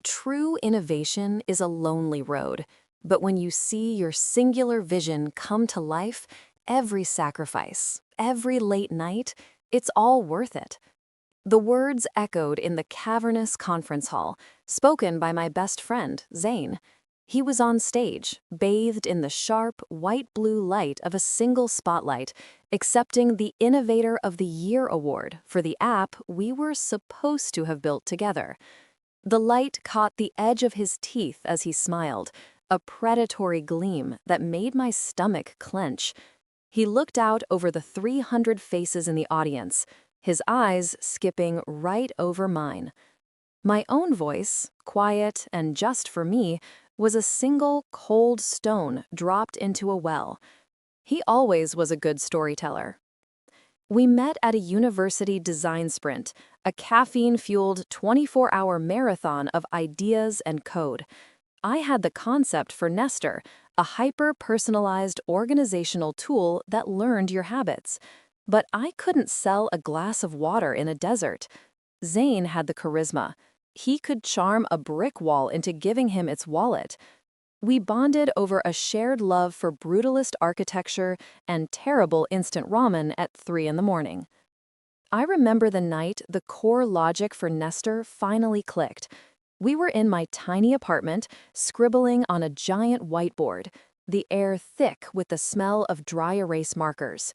True innovation is a lonely road, but when you see your singular vision come to life, every sacrifice, every late night, it's all worth it. The words echoed in the cavernous conference hall, spoken by my best friend, Zane. He was on stage, bathed in the sharp, white-blue light of a single spotlight, accepting the Innovator of the Year award for the app we were supposed to have built together. The light caught the edge of his teeth as he smiled, a predatory gleam that made my stomach clench. He looked out over the 300 faces in the audience, his eyes skipping right over mine. My own voice, quiet and just for me, was a single cold stone dropped into a well. He always was a good storyteller. We met at a university design sprint, a caffeine-fueled 24-hour marathon of ideas and code. I had the concept for Nestor, a hyper-personalized organizational tool that learned your habits. But I couldn't sell a glass of water in a desert. Zane had the charisma. He could charm a brick wall into giving him its wallet. We bonded over a shared love for brutalist architecture and terrible instant ramen at 3 in the morning. I remember the night the core logic for Nestor finally clicked. We were in my tiny apartment, scribbling on a giant whiteboard, the air thick with the smell of dry erase markers.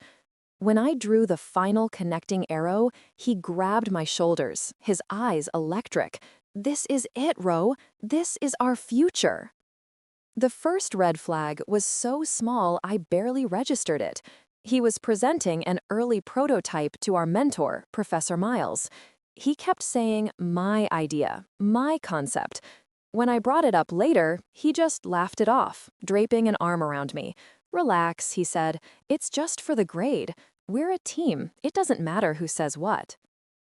When I drew the final connecting arrow, he grabbed my shoulders, his eyes electric. "This is it, Ro. This is our future." The first red flag was so small I barely registered it. He was presenting an early prototype to our mentor, Professor Miles. He kept saying, "My idea, my concept." When I brought it up later, he just laughed it off, draping an arm around me. "Relax," he said. "It's just for the grade. We're a team. It doesn't matter who says what."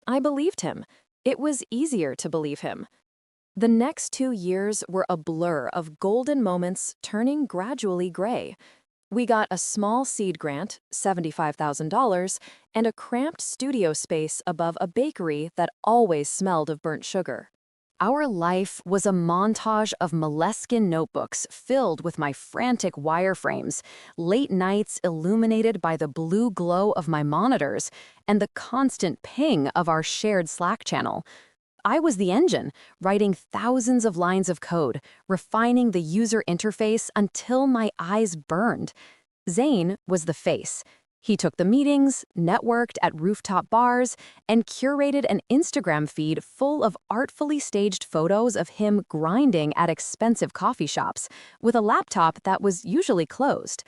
I believed him. It was easier to believe him. The next 2 years were a blur of golden moments turning gradually gray. We got a small seed grant, $75,000, and a cramped studio space above a bakery that always smelled of burnt sugar. Our life was a montage of Moleskine notebooks filled with my frantic wireframes, late nights illuminated by the blue glow of my monitors, and the constant ping of our shared Slack channel. I was the engine, writing thousands of lines of code, refining the user interface until my eyes burned. Zane was the face. He took the meetings, networked at rooftop bars, and curated an Instagram feed full of artfully staged photos of him grinding at expensive coffee shops, with a laptop that was usually closed.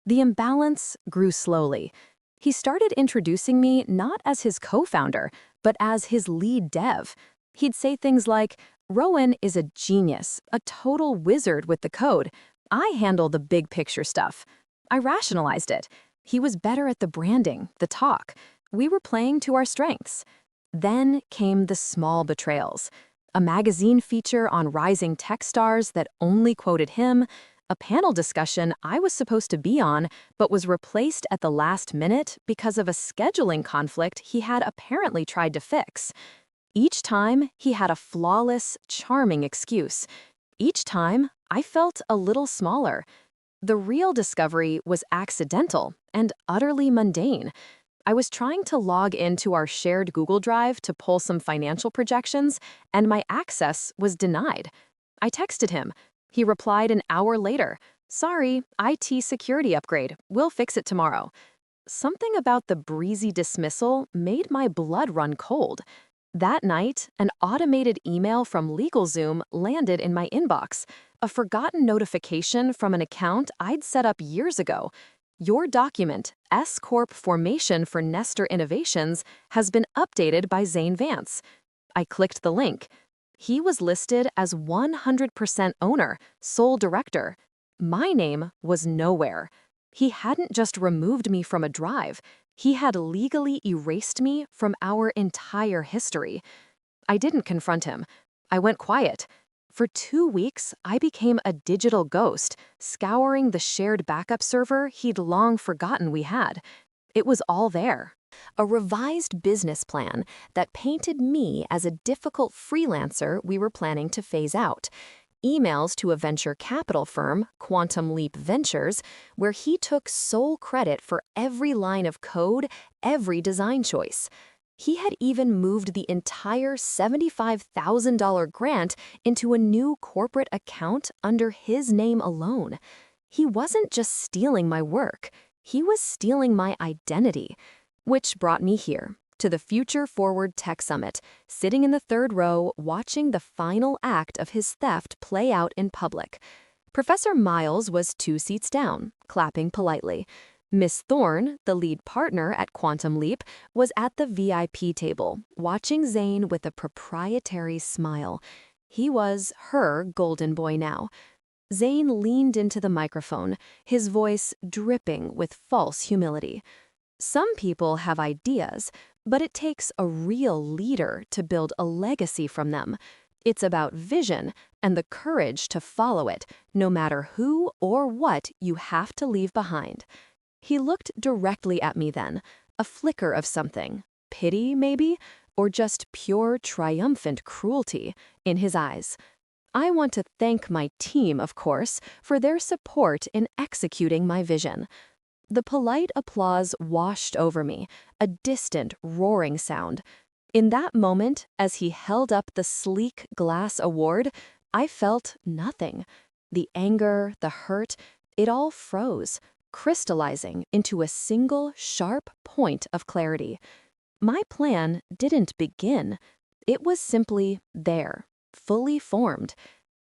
The imbalance grew slowly. He started introducing me not as his co-founder, but as his lead dev. He'd say things like, "Rowan is a genius, a total wizard with the code. I handle the big picture stuff." I rationalized it. He was better at the branding, the talk. We were playing to our strengths. Then came the small betrayals. A magazine feature on rising tech stars that only quoted him, a panel discussion I was supposed to be on but was replaced at the last minute because of a scheduling conflict he had apparently tried to fix. Each time, he had a flawless, charming excuse. Each time, I felt a little smaller. The real discovery was accidental and utterly mundane. I was trying to log into our shared Google Drive to pull some financial projections, and my access was denied. I texted him. He replied an hour later, "Sorry, IT security upgrade. We'll fix it tomorrow." Something about the breezy dismissal made my blood run cold. That night, an automated email from LegalZoom landed in my inbox, a forgotten notification from an account I'd set up years ago. "Your document, S Corp formation for Nestor Innovations, has been updated by Zane Vance." I clicked the link. He was listed as 100% owner, sole director. My name was nowhere. He hadn't just removed me from a drive. He had legally erased me from our entire history. I didn't confront him. I went quiet. For 2 weeks, I became a digital ghost, scouring the shared backup server he'd long forgotten we had. It was all there, A revised business plan that painted me as a difficult freelancer we were planning to phase out. Emails to a venture capital firm, Quantum Leap Ventures, where he took sole credit for every line of code, every design choice. He had even moved the entire $75,000 grant into a new corporate account under his name alone. He wasn't just stealing my work, he was stealing my identity. Which brought me here, to the Future Forward Tech Summit, sitting in the third row watching the final act of his theft play out in public. Professor Miles was 2 seats down, clapping politely. Miss Thorne, the lead partner at Quantum Leap, was at the VIP table, watching Zane with a proprietary smile. He was her golden boy now. Zane leaned into the microphone, his voice dripping with false humility. Some people have ideas, but it takes a real leader to build a legacy from them. It's about vision and the courage to follow it, no matter who or what you have to leave behind. He looked directly at me then, a flicker of something, pity maybe, or just pure triumphant cruelty, in his eyes. I want to thank my team, of course, for their support in executing my vision. The polite applause washed over me, a distant, roaring sound. In that moment, as he held up the sleek glass award, I felt nothing. The anger, the hurt, it all froze, crystallizing into a single, sharp point of clarity. My plan didn't begin. It was simply there, fully formed.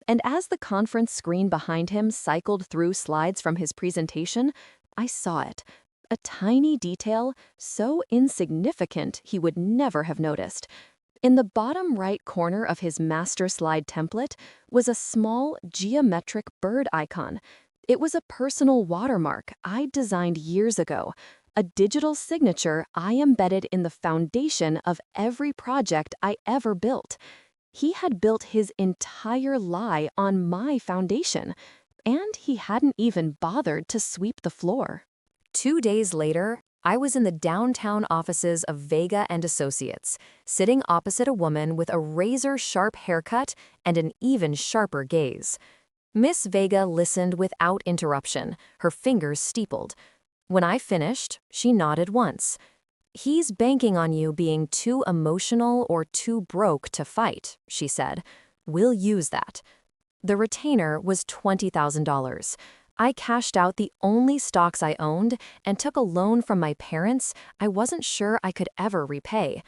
And as the conference screen behind him cycled through slides from his presentation, I saw it, a tiny detail so insignificant he would never have noticed. In the bottom right corner of his master slide template was a small geometric bird icon. It was a personal watermark I'd designed years ago, a digital signature I embedded in the foundation of every project I ever built. He had built his entire lie on my foundation. And he hadn't even bothered to sweep the floor. 2 days later, I was in the downtown offices of Vega and Associates, sitting opposite a woman with a razor-sharp haircut and an even sharper gaze. Miss Vega listened without interruption, her fingers steepled. When I finished, she nodded once. "He's banking on you being too emotional or too broke to fight," she said. "We'll use that." The retainer was $20,000. I cashed out the only stocks I owned and took a loan from my parents I wasn't sure I could ever repay.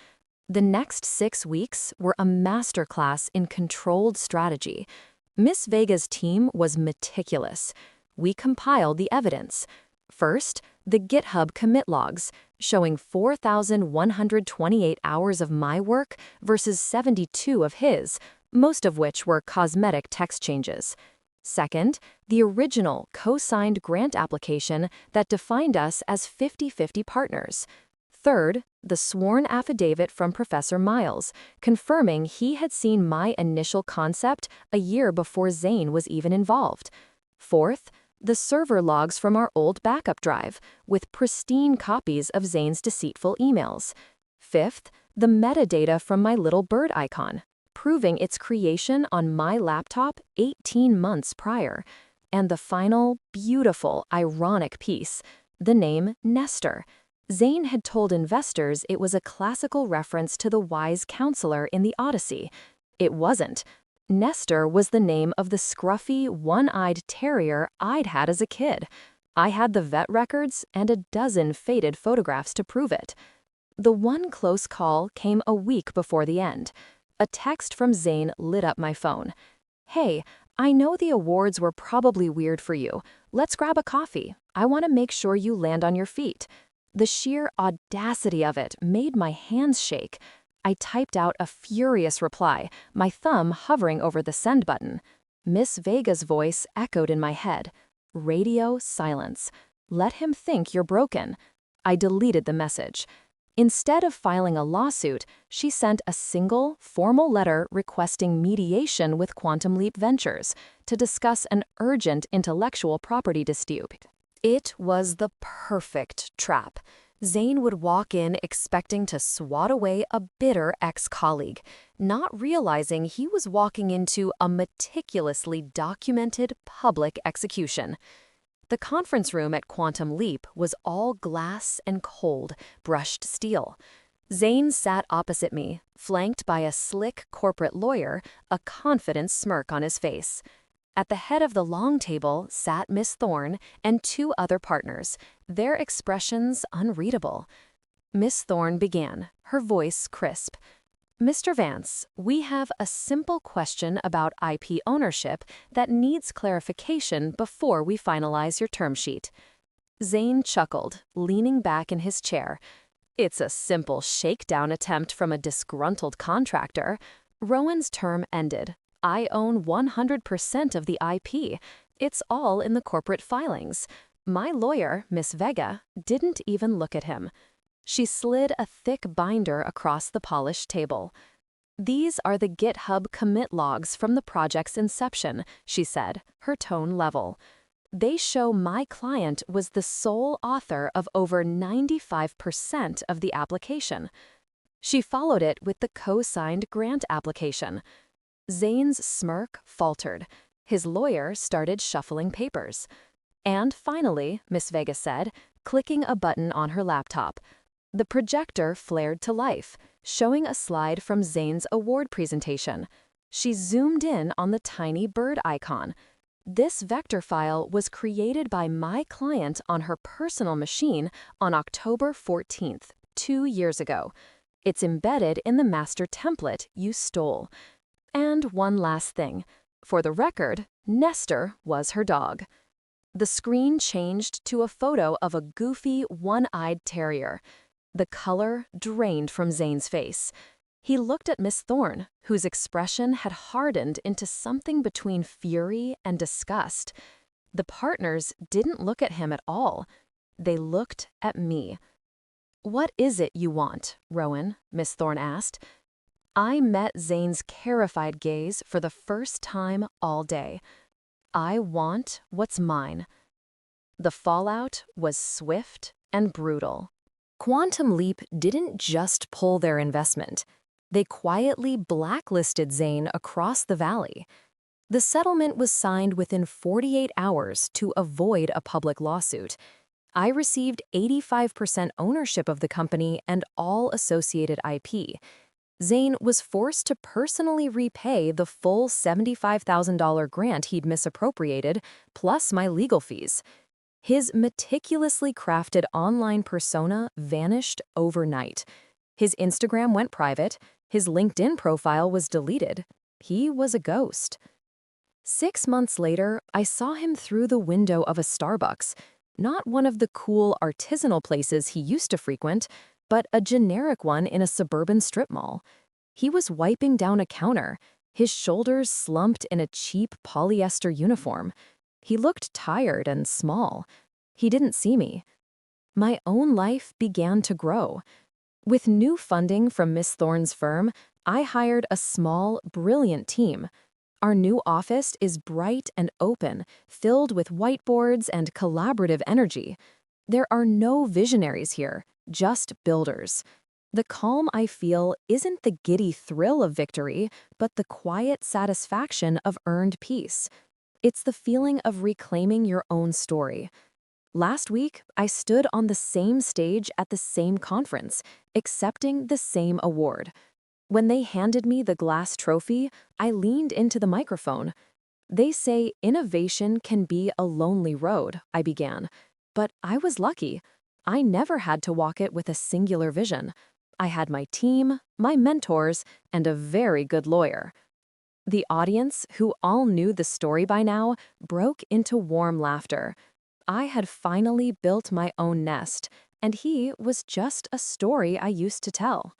The next 6 weeks were a masterclass in controlled strategy. Miss Vega's team was meticulous. We compiled the evidence. First, the GitHub commit logs, showing 4,128 hours of my work versus 72 of his, most of which were cosmetic text changes. Second, the original co-signed grant application that defined us as 50-50 partners. Third, the sworn affidavit from Professor Miles, confirming he had seen my initial concept a year before Zane was even involved. Fourth, the server logs from our old backup drive, with pristine copies of Zane's deceitful emails. Fifth, the metadata from my little bird icon, proving its creation on my laptop 18 months prior. And the final, beautiful, ironic piece, the name Nestor. Zane had told investors it was a classical reference to the wise counselor in the Odyssey. It wasn't. Nestor was the name of the scruffy, one-eyed terrier I'd had as a kid. I had the vet records and a dozen faded photographs to prove it. The one close call came a week before the end. A text from Zane lit up my phone. "Hey, I know the awards were probably weird for you. Let's grab a coffee. I want to make sure you land on your feet." The sheer audacity of it made my hands shake. I typed out a furious reply, my thumb hovering over the send button. Miss Vega's voice echoed in my head. Radio silence. "Let him think you're broken." I deleted the message. Instead of filing a lawsuit, she sent a single, formal letter requesting mediation with Quantum Leap Ventures to discuss an urgent intellectual property dispute. It was the perfect trap. Zain would walk in expecting to swat away a bitter ex-colleague, not realizing he was walking into a meticulously documented public execution. The conference room at Quantum Leap was all glass and cold, brushed steel. Zain sat opposite me, flanked by a slick corporate lawyer, a confident smirk on his face. At the head of the long table sat Miss Thorne and two other partners, their expressions unreadable. Miss Thorne began, her voice crisp. "Mr. Vance, we have a simple question about IP ownership that needs clarification before we finalize your term sheet." Zain chuckled, leaning back in his chair. "It's a simple shakedown attempt from a disgruntled contractor. Rowan's term ended. I own 100% of the IP. It's all in the corporate filings. My lawyer, Miss Vega, didn't even look at him." She slid a thick binder across the polished table. "These are the GitHub commit logs from the project's inception," she said, her tone level. "They show my client was the sole author of over 95% of the application." She followed it with the co-signed grant application. Zain's smirk faltered. His lawyer started shuffling papers. "And finally," Miss Vega said, clicking a button on her laptop. The projector flared to life, showing a slide from Zain's award presentation. She zoomed in on the tiny bird icon. This vector file was created by my client on her personal machine on October 14th, 2 years ago. It's embedded in the master template you stole. And one last thing. For the record, Nestor was her dog. The screen changed to a photo of a goofy, one-eyed terrier. The color drained from Zain's face. He looked at Miss Thorne, whose expression had hardened into something between fury and disgust. The partners didn't look at him at all. They looked at me. "What is it you want, Rowan?" Miss Thorne asked. I met Zain's terrified gaze for the first time all day. "I want what's mine." The fallout was swift and brutal. Quantum Leap didn't just pull their investment. They quietly blacklisted Zain across the valley. The settlement was signed within 48 hours to avoid a public lawsuit. I received 85% ownership of the company and all associated IP. Zain was forced to personally repay the full $75,000 grant he'd misappropriated, plus my legal fees. His meticulously crafted online persona vanished overnight. His Instagram went private, his LinkedIn profile was deleted. He was a ghost. 6 months later, I saw him through the window of a Starbucks, not one of the cool artisanal places he used to frequent, but a generic one in a suburban strip mall. He was wiping down a counter, his shoulders slumped in a cheap polyester uniform. He looked tired and small. He didn't see me. My own life began to grow. With new funding from Miss Thorne's firm, I hired a small, brilliant team. Our new office is bright and open, filled with whiteboards and collaborative energy. There are no visionaries here, just builders. The calm I feel isn't the giddy thrill of victory, but the quiet satisfaction of earned peace. It's the feeling of reclaiming your own story. Last week, I stood on the same stage at the same conference, accepting the same award. When they handed me the glass trophy, I leaned into the microphone. "They say innovation can be a lonely road," I began. But I was lucky. I never had to walk it with a singular vision. I had my team, my mentors, and a very good lawyer. The audience, who all knew the story by now, broke into warm laughter. I had finally built my own nest, and he was just a story I used to tell.